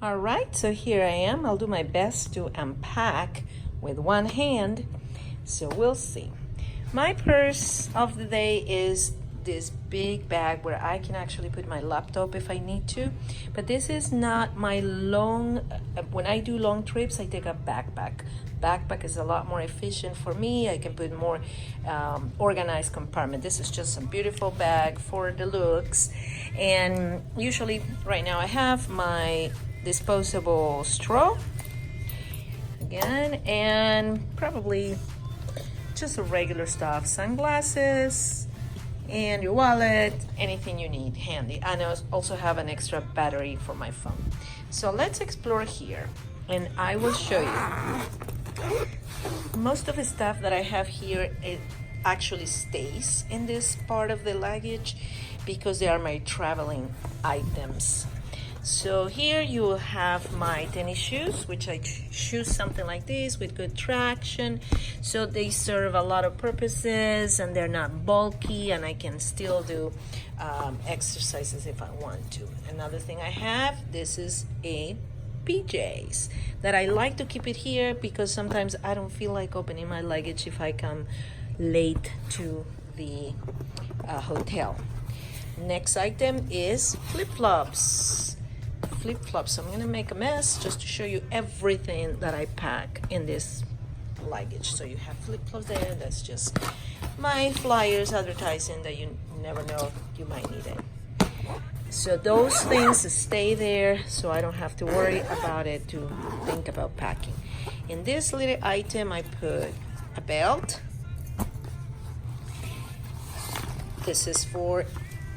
All right, so here I am. I'll do my best to unpack with one hand, so we'll see. My purse of the day is this big bag where I can actually put my laptop if I need to, but this is not my long, when I do long trips, I take a backpack. Backpack is a lot more efficient for me. I can put more organized compartment. This is just a beautiful bag for the looks, and usually right now I have my disposable straw again, and probably just a regular stuff, sunglasses and your wallet, anything you need handy. And I also have an extra battery for my phone. So let's explore here, and I will show you. Most of the stuff that I have here, it actually stays in this part of the luggage because they are my traveling items. So here you will have my tennis shoes, which I choose something like this with good traction. So they serve a lot of purposes and they're not bulky, and I can still do exercises if I want to. Another thing I have, this is a PJs that I like to keep it here because sometimes I don't feel like opening my luggage if I come late to the hotel. Next item is flip-flops. Flip-flops. I'm gonna make a mess just to show you everything that I pack in this luggage. So you have flip-flops there. That's just my flyers advertising that you never know you might need it. So those things stay there, so I don't have to worry about it to think about packing. In this little item I put a belt. This is for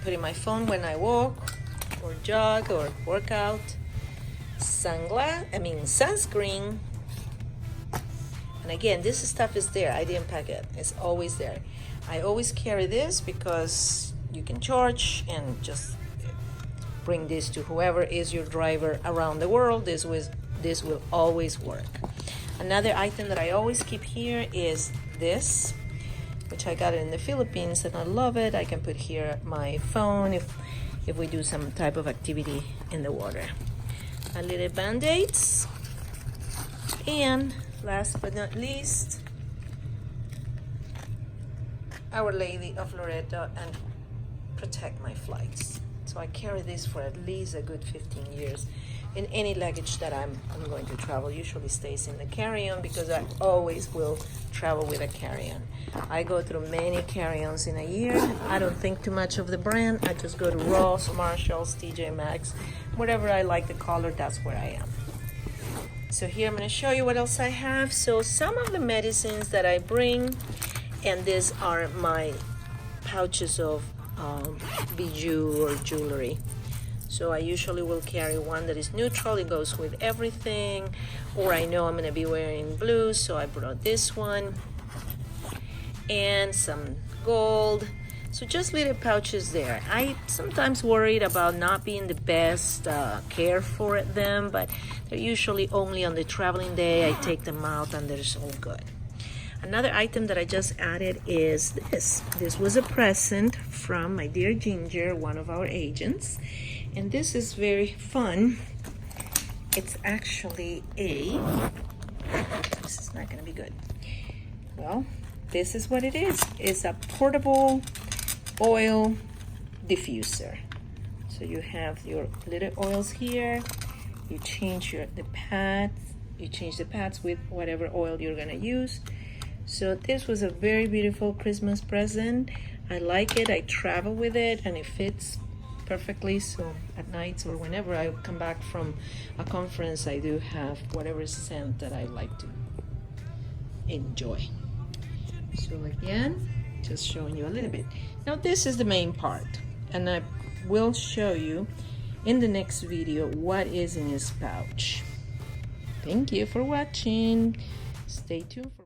putting my phone when I walk or jog or work out. Sunscreen. And again, this stuff is there. I didn't pack it. It's always there. I always carry this because you can charge and just bring this to whoever is your driver around the world. This will always work. Another item that I always keep here is this, which I got it in the Philippines and I love it. I can put here my phone if we do some type of activity in the water. A little band-aids, and last but not least, Our Lady of Loreto and protect my flights. So I carry this for at least a good 15 years. In any luggage that I'm going to travel, usually stays in the carry-on because I always will travel with a carry-on. I go through many carry-ons in a year. I don't think too much of the brand. I just go to Ross, Marshalls, TJ Maxx, whatever I like the color, that's where I am. So here I'm going to show you what else I have. So some of the medicines that I bring, and these are my pouches of bijou or jewelry. So I usually will carry one that is neutral. It goes with everything. Or I know I'm going to be wearing blue, so I brought this one. And some gold. So just little pouches there. I sometimes worried about not being the best care for them, but they're usually only on the traveling day. I take them out and they're all good. Another item that I just added is this. This was a present from my dear Ginger, one of our agents. And this is very fun. It's actually this is not gonna be good. Well, this is what it is. It's a portable oil diffuser. So you have your little oils here. You change the pads with whatever oil you're gonna use. So this was a very beautiful Christmas present. I like it. I travel with it and it fits perfectly. So at nights or whenever I come back from a conference, I do have whatever scent that I like to enjoy. So again, just showing you a little bit. Now this is the main part, and I will show you in the next video what is in this pouch. Thank you for watching. Stay tuned for